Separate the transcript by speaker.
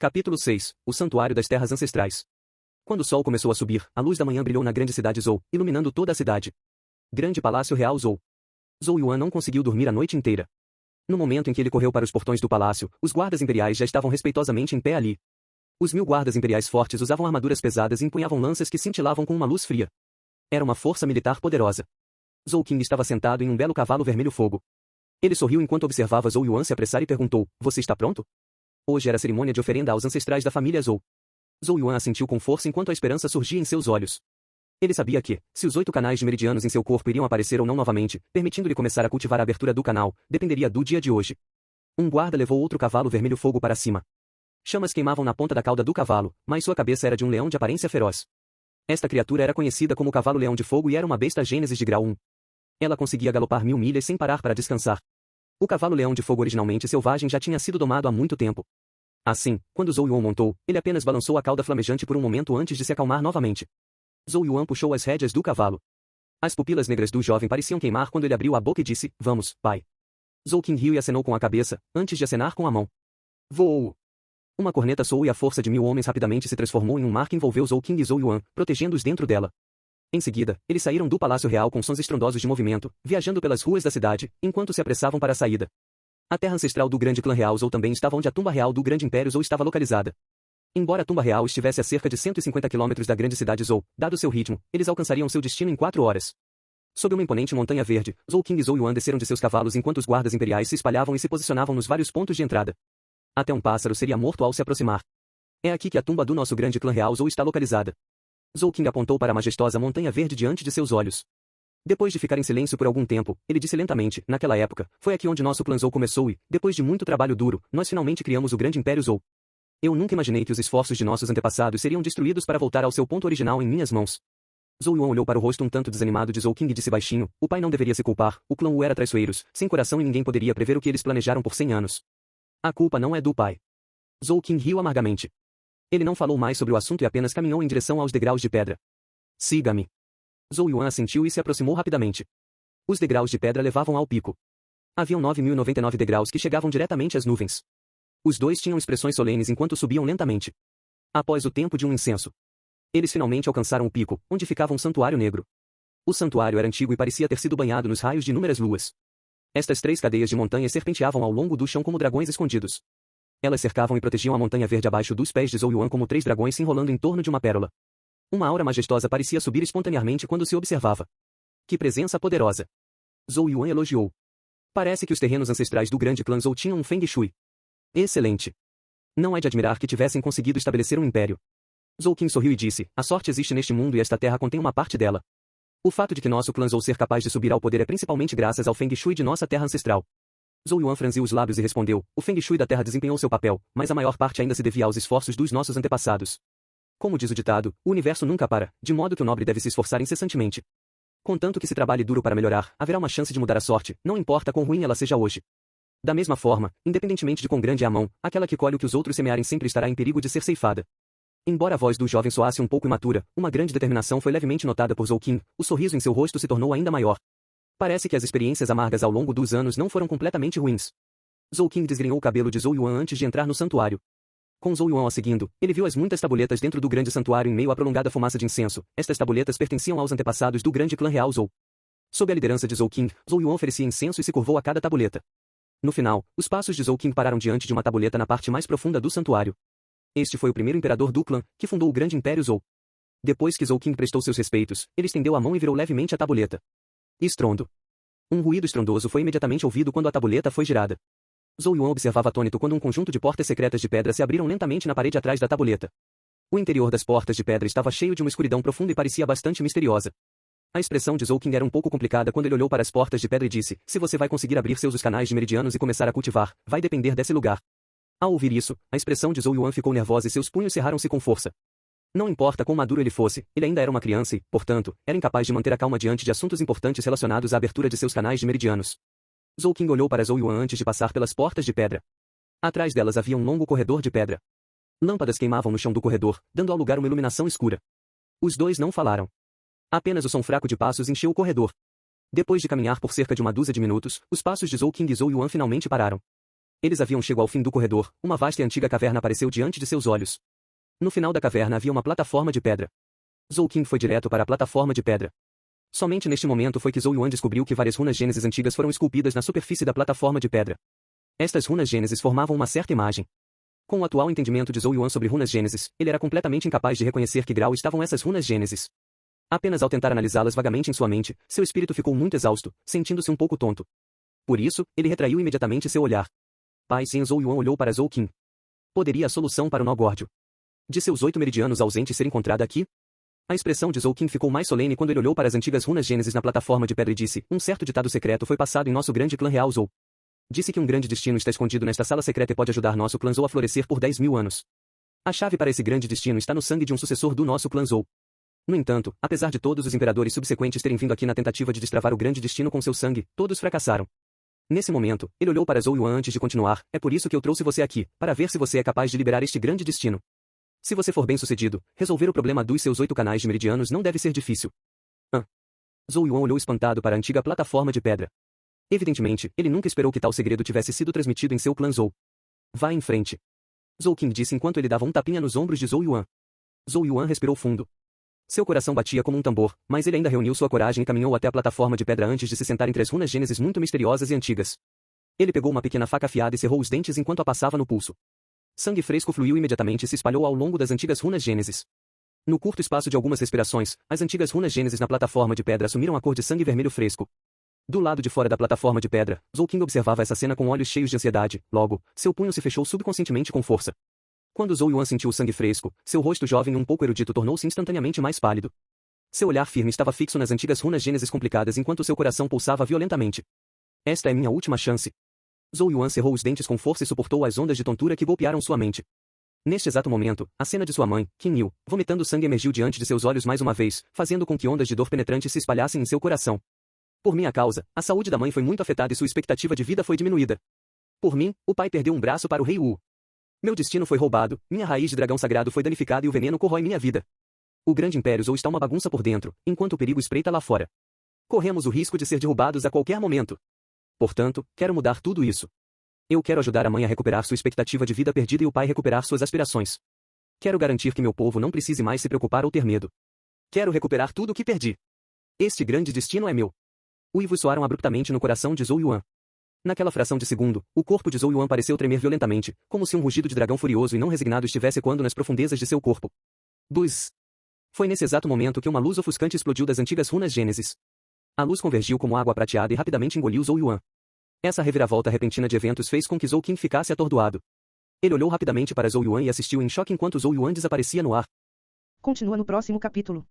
Speaker 1: Capítulo 6. O Santuário das Terras Ancestrais. Quando o sol começou a subir, a luz da manhã brilhou na grande cidade Zhou, iluminando toda a cidade. Grande Palácio Real Zhou. Zhou Yuan não conseguiu dormir a noite inteira. No momento em que ele correu para os portões do palácio, os guardas imperiais já estavam respeitosamente em pé ali. Os 1000 guardas imperiais fortes usavam armaduras pesadas e empunhavam lanças que cintilavam com uma luz fria. Era uma força militar poderosa. Zhou Qing estava sentado em um belo cavalo vermelho fogo. Ele sorriu enquanto observava Zhou Yuan se apressar e perguntou: Você está pronto? Hoje era a cerimônia de oferenda aos ancestrais da família Zhou. Zhou Yuan assentiu com força enquanto a esperança surgia em seus olhos. Ele sabia que, se os 8 canais de meridianos em seu corpo iriam aparecer ou não novamente, permitindo-lhe começar a cultivar a abertura do canal, dependeria do dia de hoje. Um guarda levou outro cavalo vermelho fogo para cima. Chamas queimavam na ponta da cauda do cavalo, mas sua cabeça era de um leão de aparência feroz. Esta criatura era conhecida como Cavalo-Leão de Fogo e era uma besta Gênesis de grau 1. Ela conseguia galopar 1000 milhas sem parar para descansar. O Cavalo-Leão de Fogo originalmente selvagem já tinha sido domado há muito tempo. Assim, quando Zhou Yuan montou, ele apenas balançou a cauda flamejante por um momento antes de se acalmar novamente. Zhou Yuan puxou as rédeas do cavalo. As pupilas negras do jovem pareciam queimar quando ele abriu a boca e disse: Vamos, pai. Zhou Qing riu e acenou com a cabeça, antes de acenar com a mão. Voou! Uma corneta soou e a força de 1000 homens rapidamente se transformou em um mar que envolveu Zhou Qing e Zhou Yuan, protegendo-os dentro dela. Em seguida, eles saíram do Palácio Real com sons estrondosos de movimento, viajando pelas ruas da cidade, enquanto se apressavam para a saída. A terra ancestral do grande clã real Zhou também estava onde a tumba real do grande império Zhou estava localizada. Embora a tumba real estivesse a cerca de 150 quilômetros da grande cidade Zhou, dado seu ritmo, eles alcançariam seu destino em 4 horas. Sob uma imponente montanha verde, Zhou Qing e Zhou Yuan desceram de seus cavalos enquanto os guardas imperiais se espalhavam e se posicionavam nos vários pontos de entrada. Até um pássaro seria morto ao se aproximar. É aqui que a tumba do nosso grande clã real Zhou está localizada. Zhou Qing apontou para a majestosa montanha verde diante de seus olhos. Depois de ficar em silêncio por algum tempo, ele disse lentamente: Naquela época, foi aqui onde nosso clã Zhou começou e, depois de muito trabalho duro, nós finalmente criamos o grande império Zhou. Eu nunca imaginei que os esforços de nossos antepassados seriam destruídos para voltar ao seu ponto original em minhas mãos. Zhou Yuan olhou para o rosto um tanto desanimado de Zhou Qing e disse baixinho: O pai não deveria se culpar, o clã Wu era traiçoeiros, sem coração e ninguém poderia prever o que eles planejaram por 100 anos. A culpa não é do pai. Zhou Qing riu amargamente. Ele não falou mais sobre o assunto e apenas caminhou em direção aos degraus de pedra. Siga-me. Zhou Yuan assentiu e se aproximou rapidamente. Os degraus de pedra levavam ao pico. Haviam 9.099 degraus que chegavam diretamente às nuvens. Os dois tinham expressões solenes enquanto subiam lentamente. Após o tempo de um incenso, eles finalmente alcançaram o pico, onde ficava um santuário negro. O santuário era antigo e parecia ter sido banhado nos raios de inúmeras luas. Estas 3 cadeias de montanhas serpenteavam ao longo do chão como dragões escondidos. Elas cercavam e protegiam a montanha verde abaixo dos pés de Zhou Yuan como 3 dragões se enrolando em torno de uma pérola. Uma aura majestosa parecia subir espontaneamente quando se observava. Que presença poderosa! Zhou Yuan elogiou. Parece que os terrenos ancestrais do grande clã Zhou tinham um Feng Shui. Excelente! Não é de admirar que tivessem conseguido estabelecer um império. Zhou Qing sorriu e disse: A sorte existe neste mundo e esta terra contém uma parte dela. O fato de que nosso clã Zhou ser capaz de subir ao poder é principalmente graças ao Feng Shui de nossa terra ancestral. Zhou Yuan franziu os lábios e respondeu: O Feng Shui da terra desempenhou seu papel, mas a maior parte ainda se devia aos esforços dos nossos antepassados. Como diz o ditado, o universo nunca para, de modo que o nobre deve se esforçar incessantemente. Contanto que se trabalhe duro para melhorar, haverá uma chance de mudar a sorte, não importa quão ruim ela seja hoje. Da mesma forma, independentemente de quão grande é a mão, aquela que colhe o que os outros semearem sempre estará em perigo de ser ceifada. Embora a voz do jovem soasse um pouco imatura, uma grande determinação foi levemente notada por Zhou Qing, o sorriso em seu rosto se tornou ainda maior. Parece que as experiências amargas ao longo dos anos não foram completamente ruins. Zhou Qing desgrenhou o cabelo de Zhou Yuan antes de entrar no santuário. Com Zhou Yuan a seguindo, ele viu as muitas tabuletas dentro do grande santuário em meio à prolongada fumaça de incenso. Estas tabuletas pertenciam aos antepassados do grande clã real Zhou. Sob a liderança de Zhou Qing, Zhou Yuan oferecia incenso e se curvou a cada tabuleta. No final, os passos de Zhou Qing pararam diante de uma tabuleta na parte mais profunda do santuário. Este foi o primeiro imperador do clã, que fundou o grande império Zhou. Depois que Zhou Qing prestou seus respeitos, ele estendeu a mão e virou levemente a tabuleta. Estrondo. Um ruído estrondoso foi imediatamente ouvido quando a tabuleta foi girada. Zhou Yuan observava atônito quando um conjunto de portas secretas de pedra se abriram lentamente na parede atrás da tabuleta. O interior das portas de pedra estava cheio de uma escuridão profunda e parecia bastante misteriosa. A expressão de Zhou Qing era um pouco complicada quando ele olhou para as portas de pedra e disse: Se você vai conseguir abrir seus os canais de meridianos e começar a cultivar, vai depender desse lugar. Ao ouvir isso, a expressão de Zhou Yuan ficou nervosa e seus punhos cerraram-se com força. Não importa quão maduro ele fosse, ele ainda era uma criança e, portanto, era incapaz de manter a calma diante de assuntos importantes relacionados à abertura de seus canais de meridianos. Zhou Qing olhou para Zhou Yuan antes de passar pelas portas de pedra. Atrás delas havia um longo corredor de pedra. Lâmpadas queimavam no chão do corredor, dando ao lugar uma iluminação escura. Os dois não falaram. Apenas o som fraco de passos encheu o corredor. Depois de caminhar por cerca de uma dúzia de minutos, os passos de Zhou Qing e Zhou Yuan finalmente pararam. Eles haviam chegado ao fim do corredor, uma vasta e antiga caverna apareceu diante de seus olhos. No final da caverna havia uma plataforma de pedra. Zhou Qing foi direto para a plataforma de pedra. Somente neste momento foi que Zhou Yuan descobriu que várias runas Gênesis antigas foram esculpidas na superfície da plataforma de pedra. Estas runas Gênesis formavam uma certa imagem. Com o atual entendimento de Zhou Yuan sobre runas Gênesis, ele era completamente incapaz de reconhecer que grau estavam essas runas Gênesis. Apenas ao tentar analisá-las vagamente em sua mente, seu espírito ficou muito exausto, sentindo-se um pouco tonto. Por isso, ele retraiu imediatamente seu olhar. Pai Zen Zhou Yuan olhou para Zhou Qing. Poderia a solução para o nó górdio de seus 8 meridianos ausentes ser encontrada aqui? A expressão de Zhou Qing ficou mais solene quando ele olhou para as antigas runas Gênesis na plataforma de pedra e disse: um certo ditado secreto foi passado em nosso grande clã real Zhou. Disse que um grande destino está escondido nesta sala secreta e pode ajudar nosso clã Zhou a florescer por 10.000 anos. A chave para esse grande destino está no sangue de um sucessor do nosso clã Zhou. No entanto, apesar de todos os imperadores subsequentes terem vindo aqui na tentativa de destravar o grande destino com seu sangue, todos fracassaram. Nesse momento, ele olhou para Zhou Yuan antes de continuar: é por isso que eu trouxe você aqui, para ver se você é capaz de liberar este grande destino. Se você for bem-sucedido, resolver o problema dos seus 8 canais de meridianos não deve ser difícil. Zhou Yuan olhou espantado para a antiga plataforma de pedra. Evidentemente, ele nunca esperou que tal segredo tivesse sido transmitido em seu clã Zhou. Vá em frente. Zhou Qing disse enquanto ele dava um tapinha nos ombros de Zhou Yuan. Zhou Yuan respirou fundo. Seu coração batia como um tambor, mas ele ainda reuniu sua coragem e caminhou até a plataforma de pedra antes de se sentar entre as runas Gênesis muito misteriosas e antigas. Ele pegou uma pequena faca afiada e cerrou os dentes enquanto a passava no pulso. Sangue fresco fluiu imediatamente e se espalhou ao longo das antigas runas Gênesis. No curto espaço de algumas respirações, as antigas runas Gênesis na plataforma de pedra assumiram a cor de sangue vermelho fresco. Do lado de fora da plataforma de pedra, Zhou Qing observava essa cena com olhos cheios de ansiedade. Logo, seu punho se fechou subconscientemente com força. Quando Zhou Yuan sentiu o sangue fresco, seu rosto jovem e um pouco erudito tornou-se instantaneamente mais pálido. Seu olhar firme estava fixo nas antigas runas Gênesis complicadas enquanto seu coração pulsava violentamente. Esta é minha última chance. Zhou Yuan cerrou os dentes com força e suportou as ondas de tontura que golpearam sua mente. Neste exato momento, a cena de sua mãe, Qing Yu, vomitando sangue emergiu diante de seus olhos mais uma vez, fazendo com que ondas de dor penetrante se espalhassem em seu coração. Por minha causa, a saúde da mãe foi muito afetada e sua expectativa de vida foi diminuída. Por mim, o pai perdeu um braço para o rei Wu. Meu destino foi roubado, minha raiz de dragão sagrado foi danificada e o veneno corrói minha vida. O grande império Zhou está uma bagunça por dentro, enquanto o perigo espreita lá fora. Corremos o risco de ser derrubados a qualquer momento. Portanto, quero mudar tudo isso. Eu quero ajudar a mãe a recuperar sua expectativa de vida perdida e o pai recuperar suas aspirações. Quero garantir que meu povo não precise mais se preocupar ou ter medo. Quero recuperar tudo o que perdi. Este grande destino é meu. Uivos soaram abruptamente no coração de Zhou Yuan. Naquela fração de segundo, o corpo de Zhou Yuan pareceu tremer violentamente, como se um rugido de dragão furioso e não resignado estivesse ecoando nas profundezas de seu corpo. Buzz! Foi nesse exato momento que uma luz ofuscante explodiu das antigas runas Gênesis. A luz convergiu como água prateada e rapidamente engoliu Zhou Yuan. Essa reviravolta repentina de eventos fez com que Zhou Qing ficasse atordoado. Ele olhou rapidamente para Zhou Yuan e assistiu em choque enquanto Zhou Yuan desaparecia no ar.
Speaker 2: Continua no próximo capítulo.